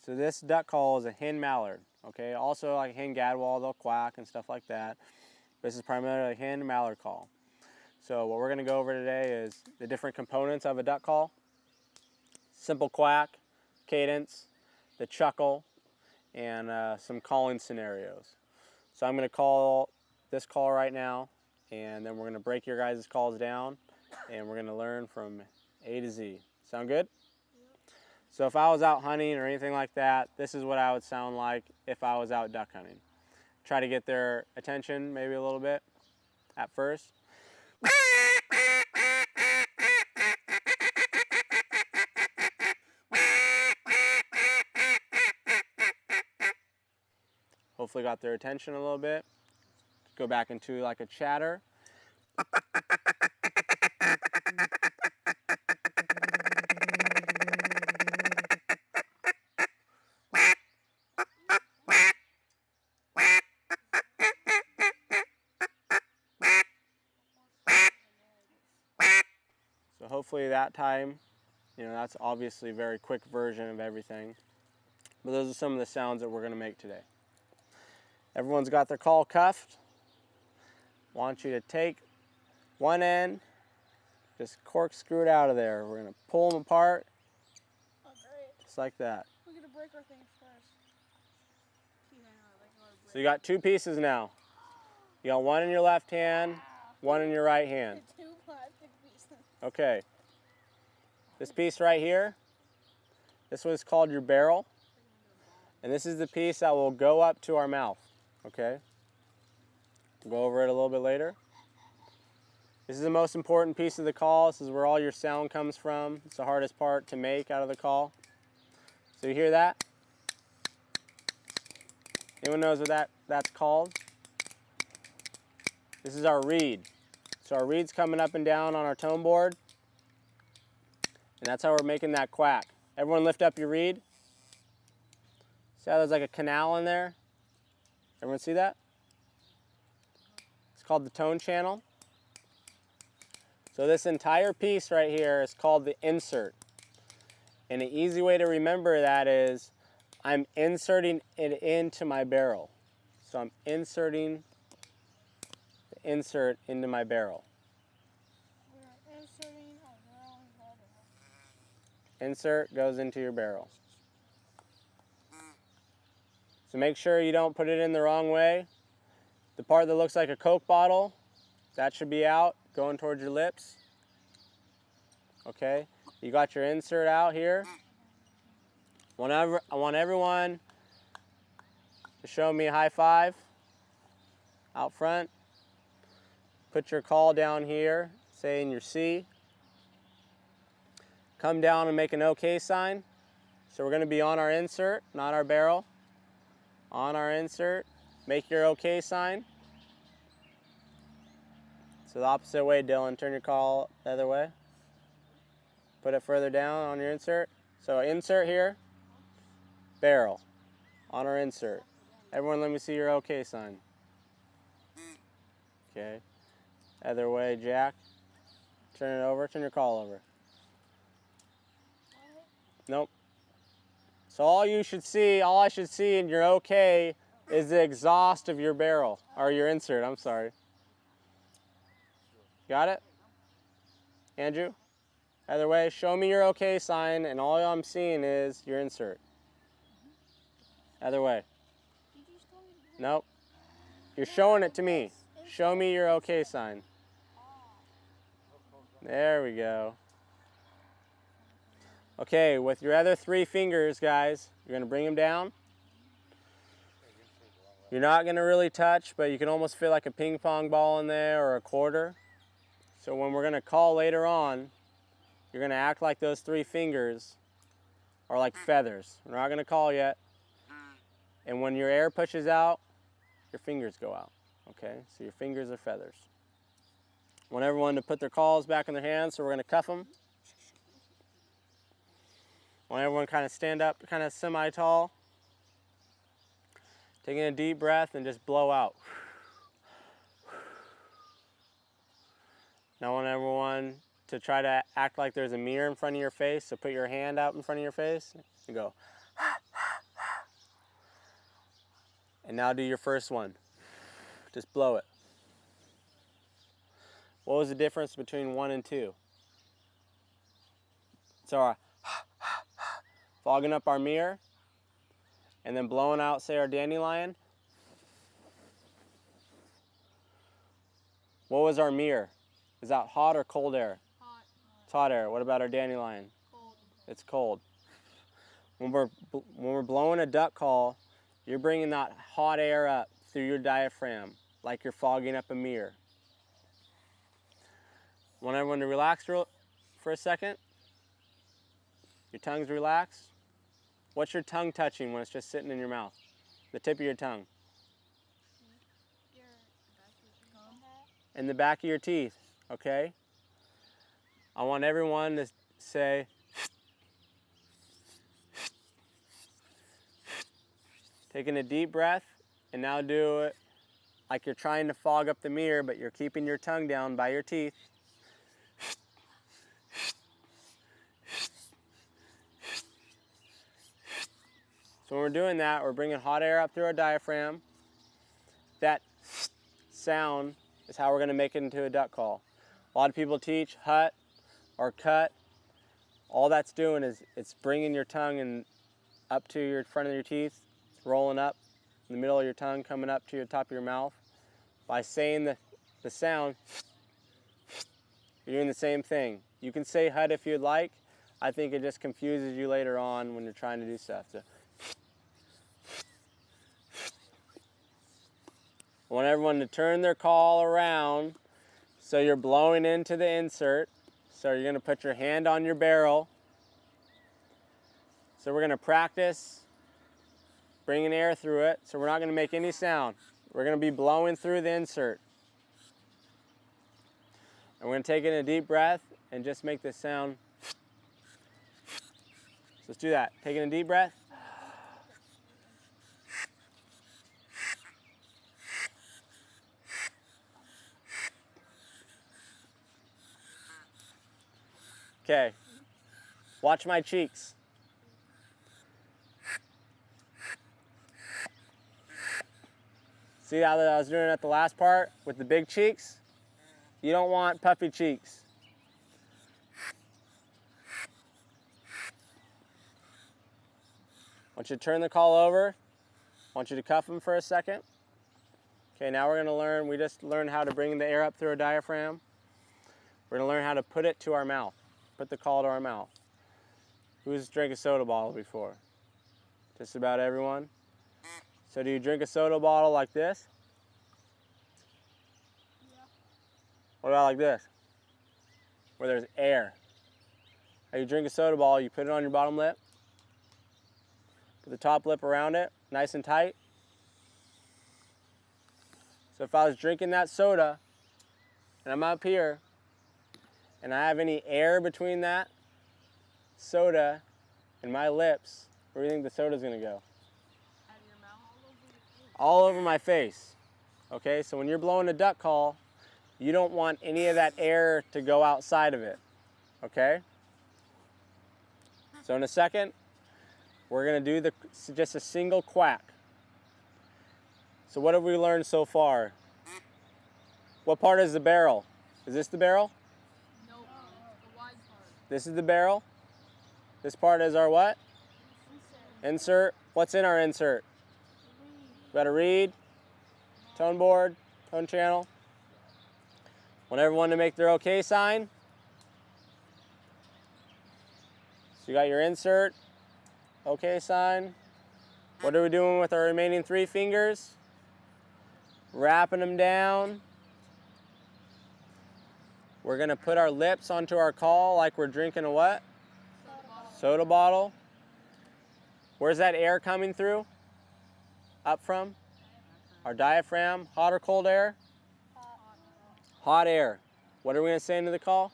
So this duck call is a hen mallard, okay? Also like hen gadwall, they'll quack and stuff like that. This is primarily a hen mallard call. So what we're gonna go over today is the different components of a duck call. Simple quack, cadence, the chuckle, and some calling scenarios. So I'm gonna call this call right now, and then we're gonna break your guys' calls down, and we're gonna learn from A to Z. Sound good? So if I was out hunting or anything like that, this is what I would sound like if I was out duck hunting. Try to get their attention maybe a little bit at first. Hopefully got their attention a little bit. Go back into like a chatter. So hopefully that time, that's obviously a very quick version of everything. But those are some of the sounds that we're going to make today. Everyone's got their call cuffed. Want you to take one end, just corkscrew it out of there. We're going to pull them apart. Oh, great. Just like that. We're going to break our things first. So you got two pieces now. You got one in your left hand, one in your right hand. Two plastic pieces. Okay. This piece right here, this one's called your barrel. And this is the piece that will go up to our mouth. Okay? We'll go over it a little bit later. This is the most important piece of the call. This is where all your sound comes from. It's the hardest part to make out of the call. So you hear that? Anyone knows what that's called? This is our reed. So our reed's coming up and down on our tone board. And that's how we're making that quack. Everyone lift up your reed. See how there's like a canal in there? Everyone see that? It's called the tone channel. So this entire piece right here is called the insert. And an easy way to remember that is I'm inserting it into my barrel. So I'm inserting the insert into my barrel. We're inserting our barrel into our barrel. Insert goes into your barrel. So make sure you don't put it in the wrong way. The part that looks like a Coke bottle, that should be out, going towards your lips. Okay, you got your insert out here. I want everyone to show me a high five out front. Put your call down here, say in your C. Come down and make an OK sign. So we're going to be on our insert, not our barrel. On our insert, make your OK sign. So the opposite way, Dylan, turn your call the other way. Put it further down on your insert. So insert here, barrel, on our insert. Everyone let me see your OK sign. Okay. Other way, Jack. Turn it over, turn your call over. Nope. So all I should see in your OK is the exhaust of your barrel, or your insert, I'm sorry. Got it? Andrew? Other way, show me your OK sign, and all I'm seeing is your insert. Other way. Nope. You're showing it to me. Show me your OK sign. There we go. Okay, with your other three fingers, guys, you're going to bring them down. You're not going to really touch, but you can almost feel like a ping pong ball in there or a quarter. So when we're going to call later on, you're going to act like those three fingers are like feathers. We're not going to call yet. And when your air pushes out, your fingers go out. Okay, so your fingers are feathers. I want everyone to put their calls back in their hands, so we're going to cuff them. I want everyone kind of stand up, kind of semi-tall. Taking a deep breath and just blow out. Now I want everyone to try to act like there's a mirror in front of your face, so put your hand out in front of your face and go, ha, ha. And now do your first one. Just blow it. What was the difference between 1 and 2? So our fogging up our mirror and then blowing out, say, our dandelion. What was our mirror? Is that hot or cold air? Hot. It's hot air. What about our dandelion? Cold. It's cold. When we're blowing a duck call, you're bringing that hot air up through your diaphragm like you're fogging up a mirror. Want everyone to relax for a second? Your tongue's relaxed. What's your tongue touching when it's just sitting in your mouth? The tip of your tongue. And the back of your teeth, okay? I want everyone to say, taking a deep breath, and now do it like you're trying to fog up the mirror, but you're keeping your tongue down by your teeth. So when we're doing that, we're bringing hot air up through our diaphragm. That sound is how we're going to make it into a duck call. A lot of people teach hut or cut. All that's doing is it's bringing your tongue up to your front of your teeth. It's rolling up in the middle of your tongue, coming up to your top of your mouth. By saying the sound, you're doing the same thing. You can say hut if you'd like. I think it just confuses you later on when you're trying to do stuff. So, I want everyone to turn their call around so you're blowing into the insert. So you're going to put your hand on your barrel. So we're going to practice bringing air through it. So we're not going to make any sound. We're going to be blowing through the insert. And we're going to take in a deep breath and just make this sound. So let's do that. Taking a deep breath. Okay, watch my cheeks. See how I was doing it at the last part with the big cheeks? You don't want puffy cheeks. I want you to turn the call over. I want you to cuff them for a second. Okay, now we're going to learn, we just learned how to bring the air up through our diaphragm. We're going to learn how to put it to our mouth. Put the call to our mouth. Who's drank a soda bottle before? Just about everyone. So do you drink a soda bottle like this? Yeah. What about like this? Where there's air. Now you drink a soda bottle, you put it on your bottom lip. Put the top lip around it, nice and tight. So if I was drinking that soda, and I'm up here, and I have any air between that soda and my lips, where do you think the soda's gonna go? Out of your mouth. All over my face. Okay, so when you're blowing a duck call, you don't want any of that air to go outside of it. Okay? So in a second, we're gonna do just a single quack. So what have we learned so far? What part is the barrel? Is this the barrel? No, the wide part. This is the barrel. This part is our what? Insert. What's in our insert? We got a reed, tone board, tone channel. Want everyone to make their okay sign. So you got your insert, okay sign. What are we doing with our remaining 3 fingers? Wrapping them down. We're gonna put our lips onto our call like we're drinking a what? Soda bottle. Where's that air coming through? Up from? Our diaphragm. Hot or cold air? Hot air. What are we gonna say into the call?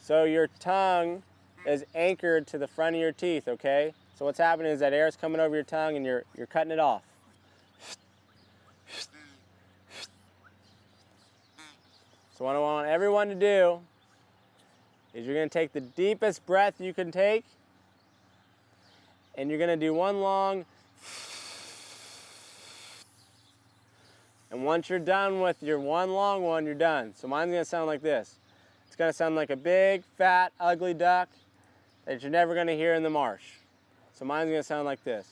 So your tongue is anchored to the front of your teeth, okay? So what's happening is that air is coming over your tongue and you're cutting it off. So what I want everyone to do is you're going to take the deepest breath you can take and you're gonna do one long. And once you're done with your one long one, you're done. So mine's gonna sound like this. It's gonna sound like a big, fat, ugly duck that you're never gonna hear in the marsh. So mine's gonna sound like this.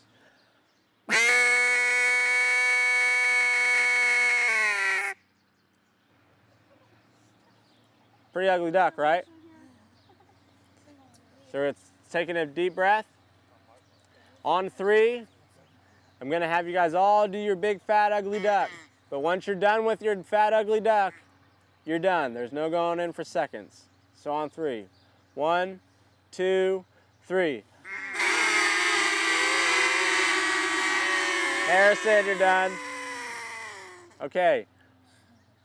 Pretty ugly duck, right? So it's taking a deep breath. On 3, I'm gonna have you guys all do your big, fat, ugly duck. But once you're done with your fat, ugly duck, you're done. There's no going in for seconds. So on 3. 1, 2, 3. Harrison, you're done. Okay.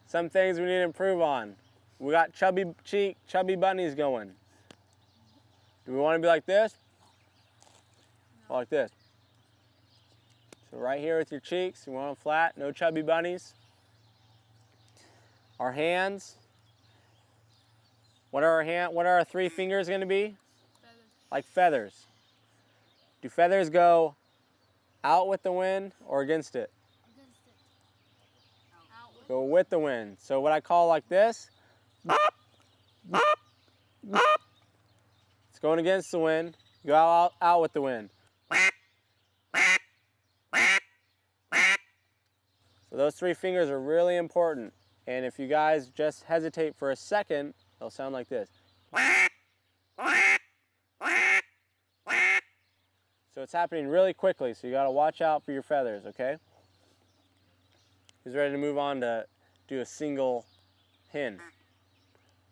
Some things we need to improve on. We got chubby cheek, chubby bunnies going. Do we want to be like this? Or like this? So right here with your cheeks, you want them flat, no chubby bunnies. Our hands. What are our 3 fingers going to be? Feathers. Like feathers. Do feathers go out with the wind or against it? Against it. Out. Go with the wind. So what I call like this, it's going against the wind. Go out with the wind. So those 3 fingers are really important. And if you guys just hesitate for a second, they'll sound like this. So it's happening really quickly, so you gotta watch out for your feathers, okay? Who's ready to move on to do a single hen?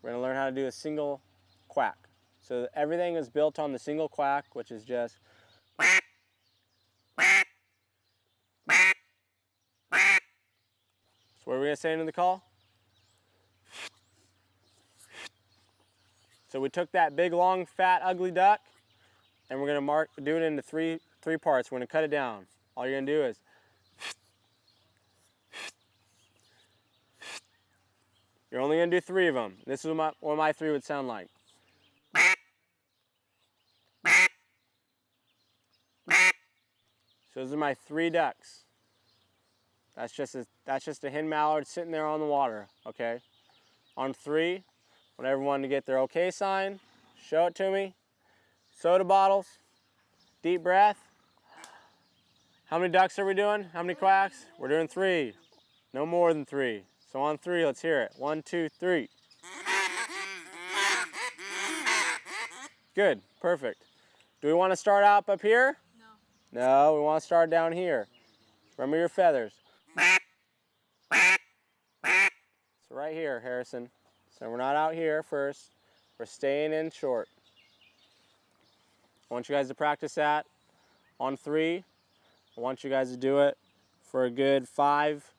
We're gonna learn how to do a single quack. So everything is built on the single quack, which is just so what are we gonna say into the call? So we took that big, long, fat, ugly duck, and we're gonna do it into three parts. We're gonna cut it down. All you're gonna do is you're only gonna do 3 of them. This is what my 3 would sound like. So those are my 3 ducks. That's just a hen mallard sitting there on the water, okay? On 3, want everyone to get their okay sign, show it to me. Soda bottles, deep breath. How many ducks are we doing? How many quacks? We're doing 3, no more than 3. So on 3, let's hear it. 1, 2, 3. Good, perfect. Do we want to start up here? No. No, we want to start down here. Remember your feathers. So right here, Harrison. So we're not out here first. We're staying in short. I want you guys to practice that on 3. I want you guys to do it for a good 5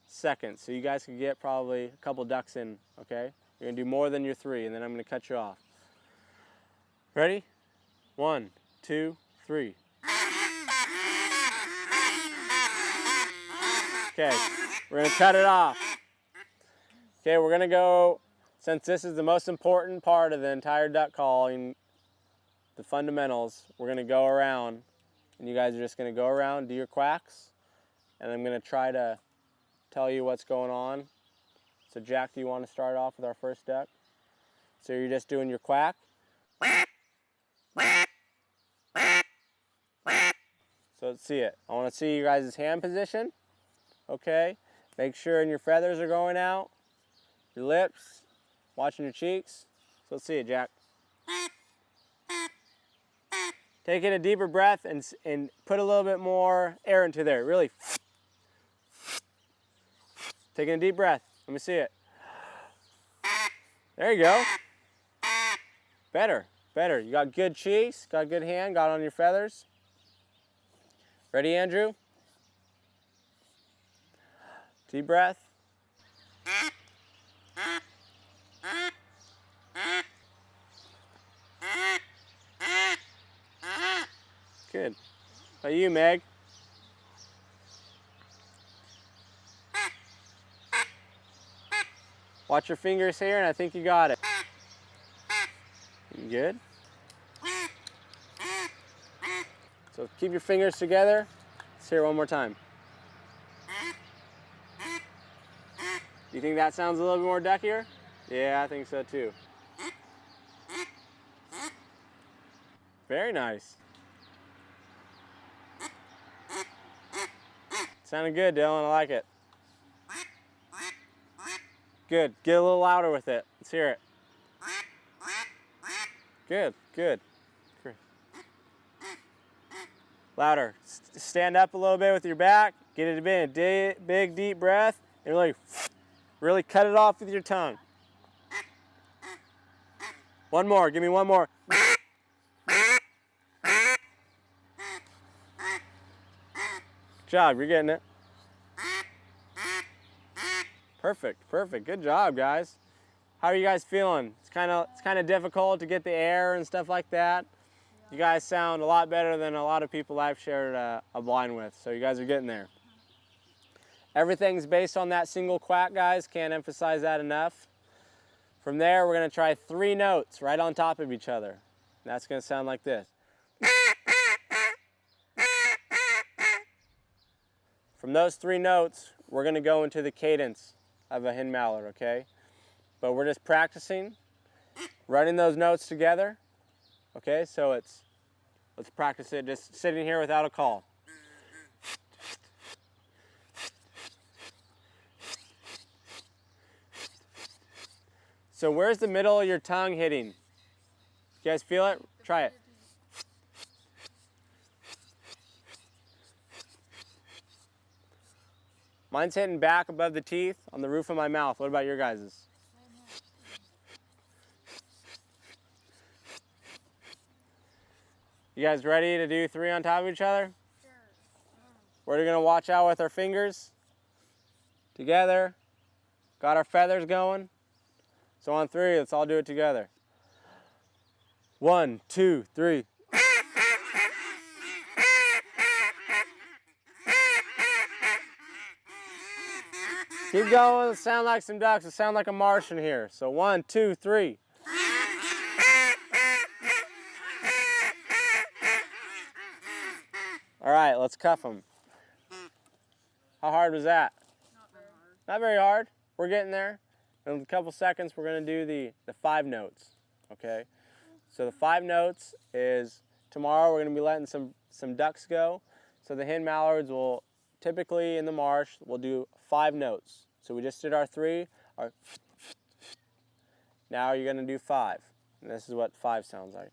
seconds. So you guys can get probably a couple ducks in, okay? You're gonna do more than your 3, and then I'm gonna cut you off. Ready? 1, 2, 3. Okay, we're gonna cut it off. Okay, we're gonna go, since this is the most important part of the entire duck calling, the fundamentals, we're gonna go around, and you guys are just gonna go around, do your quacks, and I'm gonna try to tell you what's going on. So Jack, do you want to start off with our first duck? So you're just doing your quack. So let's see it. I want to see you guys' hand position. Okay, make sure your feathers are going out, your lips, watching your cheeks. So let's see it, Jack. Take in a deeper breath and put a little bit more air into there. Really. Taking a deep breath. Let me see it. There you go. Better, better. You got good cheeks, got good hand, got on your feathers. Ready, Andrew? Deep breath. Good. How about you, Meg? Watch your fingers here, and I think you got it. You good? So keep your fingers together. Let's hear it one more time. Do you think that sounds a little bit more duckier? Yeah, I think so too. Very nice. Sounded good, Dylan. I like it. Good. Get a little louder with it. Let's hear it. Good, good. Louder. Stand up a little bit with your back. Get it in a big, deep breath. And really cut it off with your tongue. One more. Give me one more. Good job. You're getting it. Perfect. Perfect. Good job, guys. How are you guys feeling? It's kind of difficult to get the air and stuff like that. You guys sound a lot better than a lot of people I've shared a blind with, so you guys are getting there. Everything's based on that single quack, guys. Can't emphasize that enough. From there, we're going to try 3 notes right on top of each other. And that's going to sound like this. From those 3 notes, we're going to go into the cadence of a hen mallard, okay? But we're just practicing running those notes together. Okay, so let's practice it just sitting here without a call. So where's the middle of your tongue hitting? You guys feel it? Try it. Mine's hitting back above the teeth on the roof of my mouth. What about your guys's? You guys ready to do 3 on top of each other? Sure. We're gonna watch out with our fingers. Together. Got our feathers going. So on 3, let's all do it together. 1, 2, 3. Keep going. Let's sound like some ducks. Let's sound like a Martian here. So 1, 2, 3. All right, let's cuff them. How hard was that? Not very hard. We're getting there. In a couple seconds, we're going to do the 5 notes, okay? So the 5 notes is tomorrow we're going to be letting some ducks go. So the hen mallards will typically in the marsh, we'll do 5 notes. So we just did our 3. Now you're going to do 5. And this is what 5 sounds like.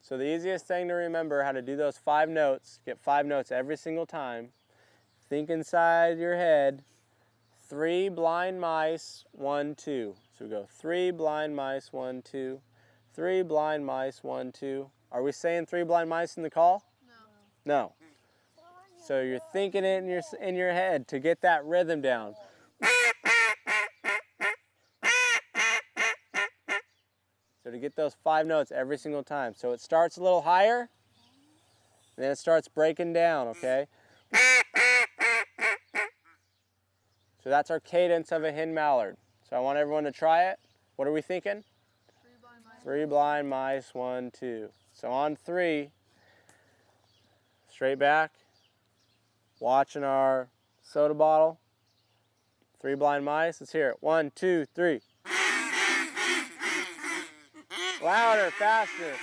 So the easiest thing to remember how to do those 5 notes, get 5 notes every single time. Think inside your head, 3 blind mice, 1, 2. So we go 3 blind mice, 1, 2. 3 blind mice, 1, 2. Are we saying 3 blind mice in the call? No. No. So you're thinking it in your head to get that rhythm down. So to get those 5 notes every single time. So it starts a little higher, and then it starts breaking down, okay? So that's our cadence of a hen mallard. So I want everyone to try it. What are we thinking? 3 blind mice, 1, 2. So on 3, straight back, watching our soda bottle. 3 blind mice, let's hear it. 1, 2, 3. Louder, faster.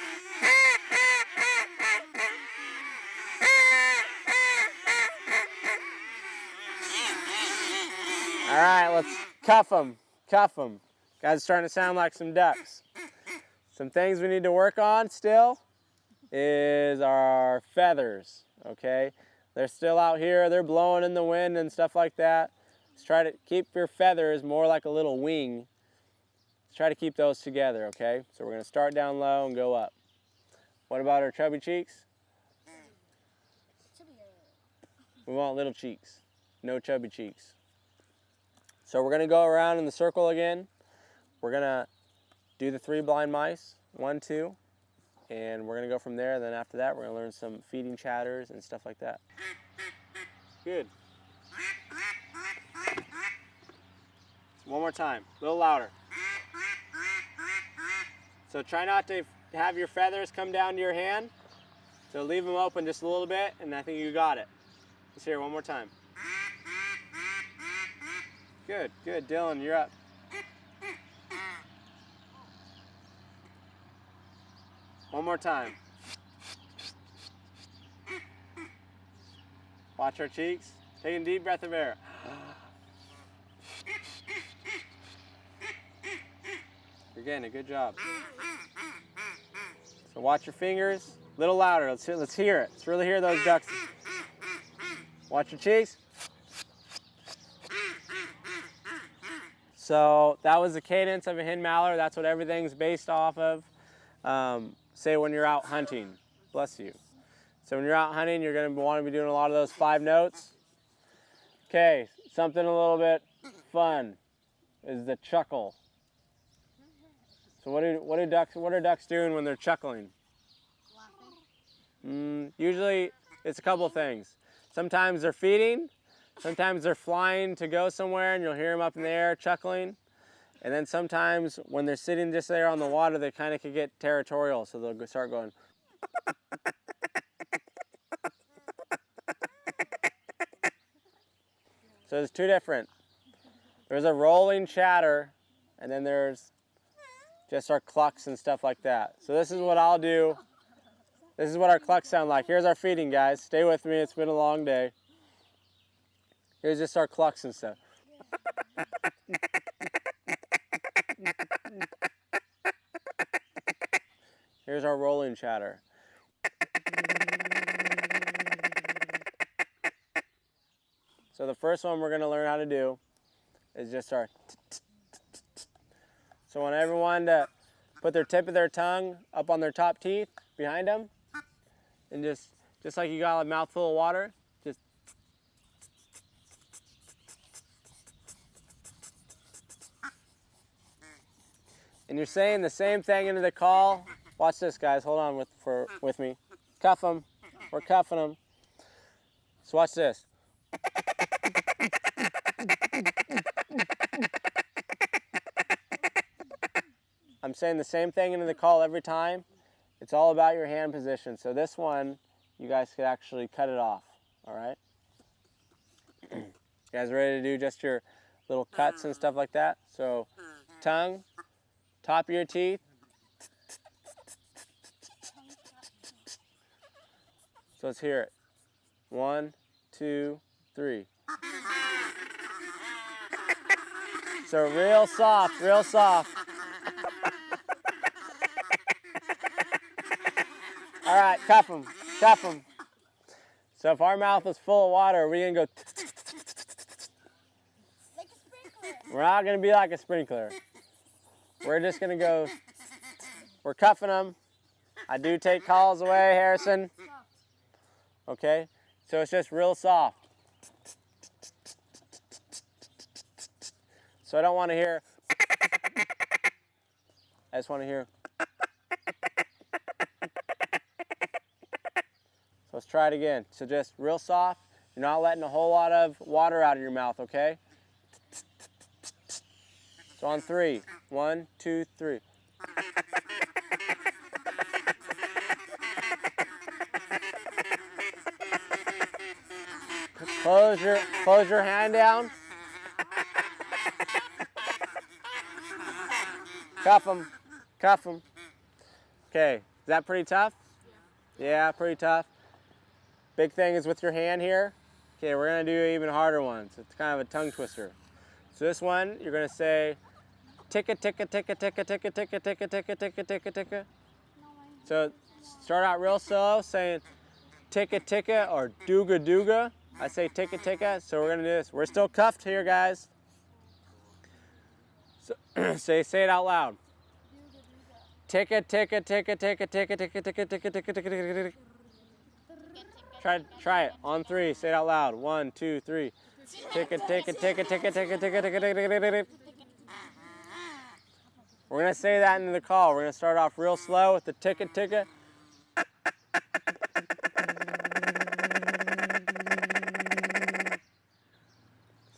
All right, let's cuff them. Cuff them. Guys, it's starting to sound like some ducks. Some things we need to work on still is our feathers, okay? They're still out here, they're blowing in the wind and stuff like that. Let's try to keep your feathers more like a little wing. Let's try to keep those together, okay? So we're going to start down low and go up. What about our chubby cheeks? We want little cheeks, no chubby cheeks. So we're going to go around in the circle again. We're going to do the 3 blind mice, 1, 2, and we're going to go from there. Then after that, we're going to learn some feeding chatters and stuff like that. Good. One more time, a little louder. So try not to have your feathers come down to your hand. So leave them open just a little bit, and I think you got it. Let's hear it one more time. Good, good. Dylan, you're up. One more time. Watch our cheeks. Take a deep breath of air. You're getting a good job. So watch your fingers. A little louder. Let's hear it. Let's really hear those ducks. Watch your cheeks. So that was the cadence of a hen mallard. That's what everything's based off of. Say when you're out hunting. Bless you. So when you're out hunting, you're going to want to be doing a lot of those 5 notes. Okay, something a little bit fun is the chuckle. So what are ducks doing when they're chuckling? Laughing. Usually it's a couple of things. Sometimes they're feeding. Sometimes they're flying to go somewhere, and you'll hear them up in the air chuckling. And then sometimes when they're sitting just there on the water, they kind of can get territorial, so they'll start going. So there's 2 different. There's a rolling chatter, and then there's just our clucks and stuff like that. So this is what I'll do. This is what our clucks sound like. Here's our feeding, guys. Stay with me. It's been a long day. Here's just our clucks and stuff. Here's our rolling chatter. So the first one we're going to learn how to do is just our. So I want everyone to put their tip of their tongue up on their top teeth behind them, and just like you got a mouthful of water, just. And you're saying the same thing into the call. Watch this, guys. Hold on with me. Cuff them. We're cuffing them. So watch this. I'm saying the same thing into the call every time. It's all about your hand position. So this one, you guys could actually cut it off. All right? You guys ready to do just your little cuts and stuff like that? So tongue, top of your teeth. So let's hear it. 1, 2, 3. So real soft, real soft. All right, cuff them, cuff them. So if our mouth is full of water, we're gonna go. Like a sprinkler. We're not gonna be like a sprinkler. We're just gonna go. We're cuffing them. I do take calls away, Harrison. Okay, so it's just real soft. So I don't want to hear. I just want to hear. So let's try it again. So just real soft. You're not letting a whole lot of water out of your mouth, okay? So on 3. 1, 2, 3. Close your hand down. Cuff them. Cuff them. Okay, is that pretty tough? Yeah, pretty tough. Big thing is with your hand here. Okay, we're gonna do even harder ones. It's kind of a tongue twister. So this one, you're gonna say, ticka ticka ticka ticka ticka ticka ticka ticka ticka ticka ticka. So start out real slow, saying ticka ticka or dooga dooga. I say ticka ticka, so we're gonna do this. We're still cuffed here, guys. So say it out loud. Ticka ticka ticka ticka ticka ticka ticka ticka ticka ticka ticka. Try it on 3. Say it out loud. 1, 2, 3. Ticka ticka ticka ticka ticka ticka ticka ticka ticka. We're gonna say that into the call. We're gonna start off real slow with the ticka ticka.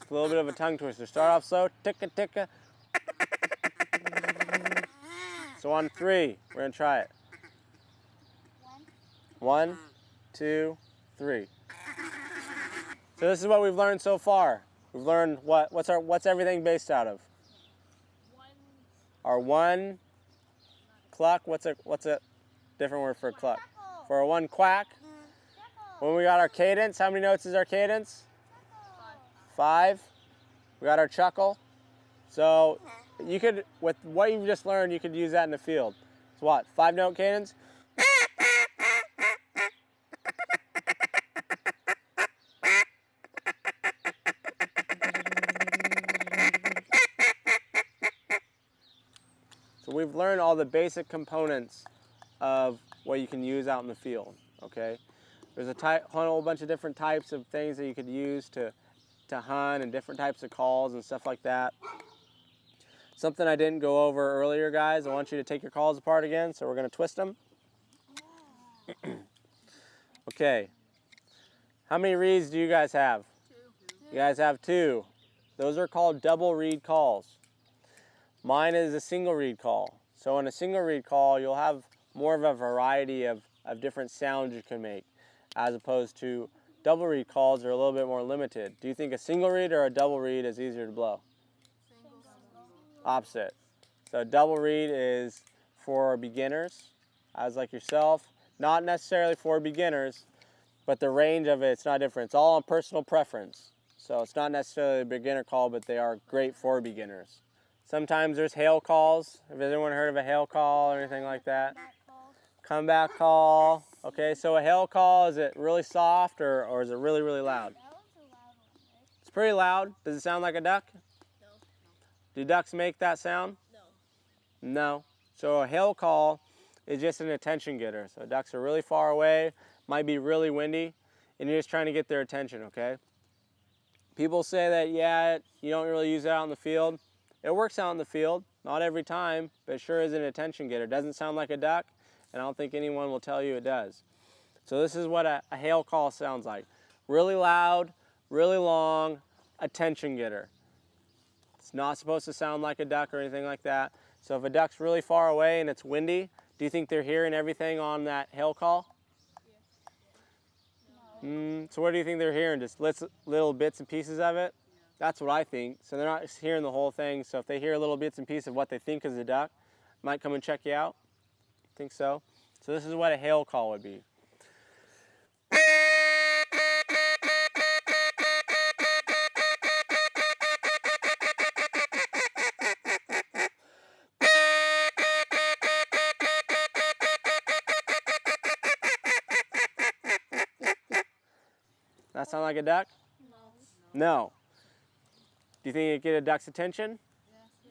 It's a little bit of a tongue twister. Start off slow. Ticka ticka. So on 3, we're going to try it. 1, 2, 3. So this is what we've learned so far. We've learned what's everything based out of? Our 1 cluck. What's a different word for cluck? For our 1 quack. When we got our cadence, how many notes is our cadence? 5. We got our chuckle. So you could, with what you've just learned, you could use that in the field. It's what? 5-note cadence? So we've learned all the basic components of what you can use out in the field, okay? There's a whole bunch of different types of things that you could use to hunt and different types of calls and stuff like that. Something I didn't go over earlier, guys, I want you to take your calls apart again, so we're going to twist them. Okay. How many reeds do you guys have? 2. You guys have 2. Those are called double reed calls. Mine is a single reed call. So in a single reed call, you'll have more of a variety of different sounds you can make, as opposed to double reed calls are a little bit more limited. Do you think a single reed or a double reed is easier to blow? Opposite. So a double reed is for beginners, as like yourself. Not necessarily for beginners, but the range of it's not different. It's all on personal preference. So it's not necessarily a beginner call, but they are great for beginners. Sometimes there's hail calls. Have anyone heard of a hail call or anything like that? Comeback call. Okay, so a hail call, is it really soft or is it really, really loud? It's pretty loud. Does it sound like a duck? No. Do ducks make that sound? No. No. So a hail call is just an attention getter. So ducks are really far away, might be really windy, and you're just trying to get their attention, okay? People say that, yeah, you don't really use it out in the field. It works out in the field, not every time, but it sure is an attention getter. It doesn't sound like a duck, and I don't think anyone will tell you it does. So this is what a hail call sounds like. Really loud, really long, attention getter. It's not supposed to sound like a duck or anything like that. So if a duck's really far away and it's windy, do you think they're hearing everything on that hail call? No. So what do you think they're hearing? Just little bits and pieces of it? That's what I think. So they're not hearing the whole thing. So if they hear little bits and pieces of what they think is a duck, might come and check you out. Think so? So this is what a hail call would be. That sound like a duck? No. Do you think it'd get a duck's attention?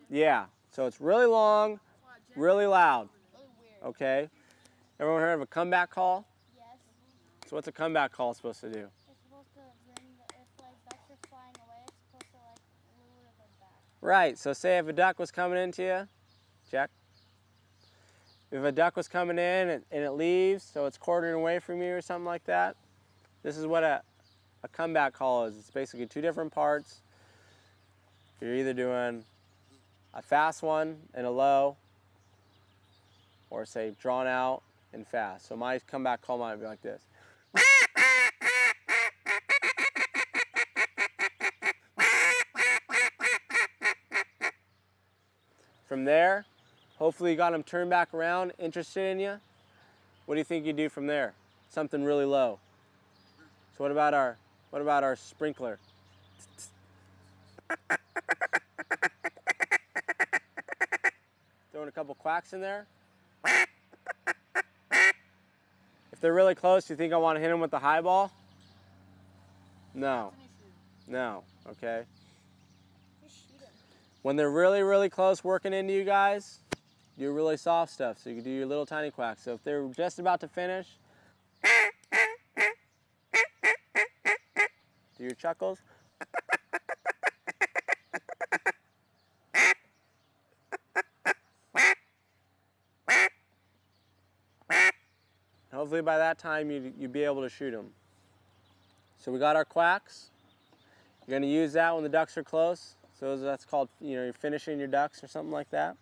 Yeah. So it's really long, really loud. Okay. Everyone heard of a comeback call? Yes. So what's a comeback call supposed to do? It's supposed to bring if like ducks are flying away, it's supposed to like lure them back. Right. So say if a duck was coming into you, check. If a duck was coming in and it leaves, so it's quartering away from you or something like that, this is what a comeback call is. It's basically 2 different parts. You're either doing a fast one and a low, or say drawn out and fast. So my comeback call might be like this. From there, hopefully you got them turned back around, interested in you. What do you think you do from there? Something really low. So what about our sprinkler? Throwing a couple quacks in there. If they're really close, do you think I want to hit them with the high ball? No. No. Okay. When they're really, really close working into you guys, do really soft stuff. So you can do your little tiny quacks. So if they're just about to finish, do your chuckles. Hopefully by that time you'd be able to shoot them. So we got our quacks. You're going to use that when the ducks are close. So that's called, you're finishing your ducks or something like that.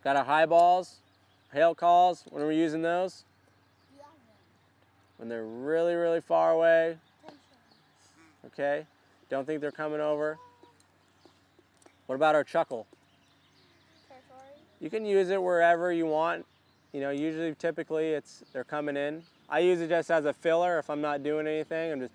Got our high balls, hail calls. When are we using those? When they're really, really far away. Okay, don't think they're coming over. What about our chuckle? Territory. You can use it wherever you want. You know, usually, typically, they're coming in. I use it just as a filler if I'm not doing anything. I'm just.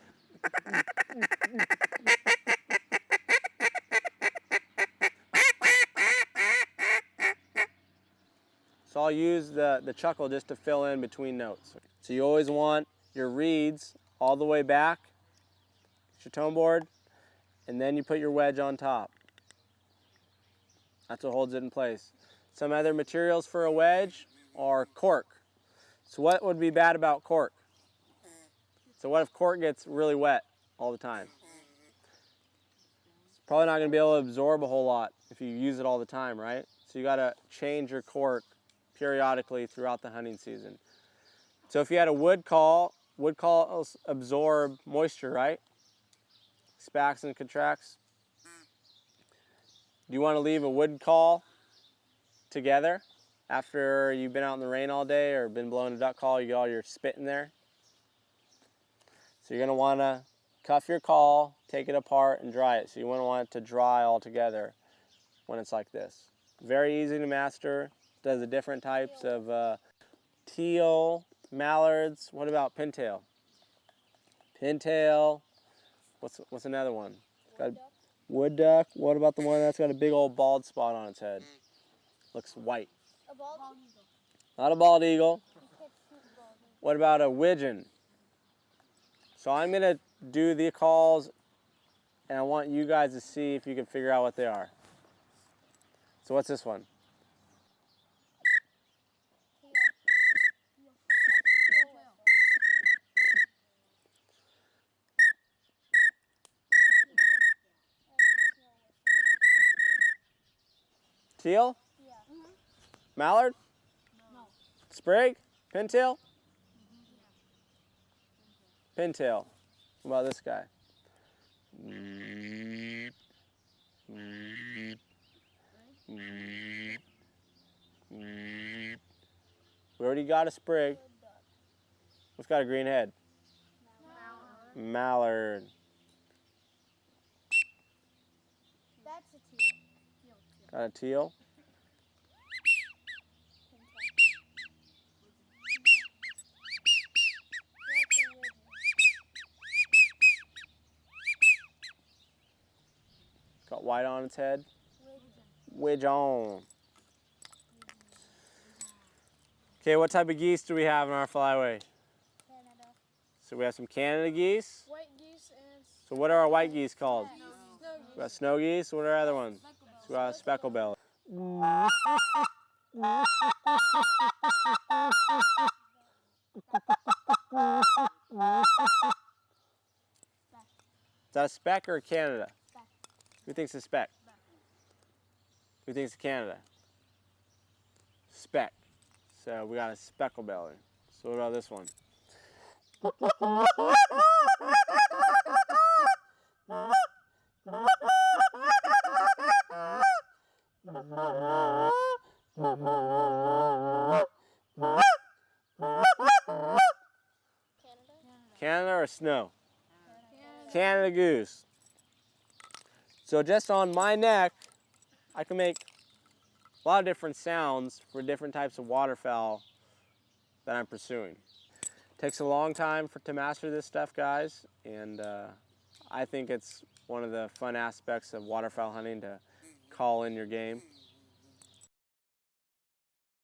So I'll use the chuckle just to fill in between notes. So you always want your reeds all the way back, your tone board, and then you put your wedge on top. That's what holds it in place. Some other materials for a wedge are cork. So what would be bad about cork? So what if cork gets really wet all the time? It's probably not going to be able to absorb a whole lot if you use it all the time, right? So you got to change your cork periodically throughout the hunting season. So if you had a wood calls absorb moisture, right? Spacks and contracts. Do you want to leave a wood call together after you've been out in the rain all day or been blowing a duck call? You get all your spit in there. So you're going to want to cuff your call, take it apart, and dry it. So you wouldn't want it to dry all together when it's like this. Very easy to master. Does the different types of teal, mallards. What about pintail? Pintail. What's another one? Got wood duck. What about the one that's got a big old bald spot on its head? Looks white. A bald eagle. Not a bald eagle. What about a widgeon? So I'm going to do the calls, and I want you guys to see if you can figure out what they are. So what's this one? Teal? Yeah. Mallard? No. Sprig? Pintail? Pintail. What about this guy? We already got a sprig. What's got a green head? Mallard. That's a teal. Got a teal. Got white on its head. Widgeon. Okay, what type of geese do we have in our flyway? Canada. So we have some Canada geese. White geese and So what are our white geese called? snow geese. We got snow geese. What are our other ones? So we got speckle belly. Is that a speck or a Canada? Speck. Who thinks it's speck? Who thinks it's Canada? Speck. So we got a speckle belly. So what about this one? Canada or snow? Canada goose. So just on my neck, I can make a lot of different sounds for different types of waterfowl that I'm pursuing. Takes a long time to master this stuff, guys, and I think it's one of the fun aspects of waterfowl hunting to call in your game.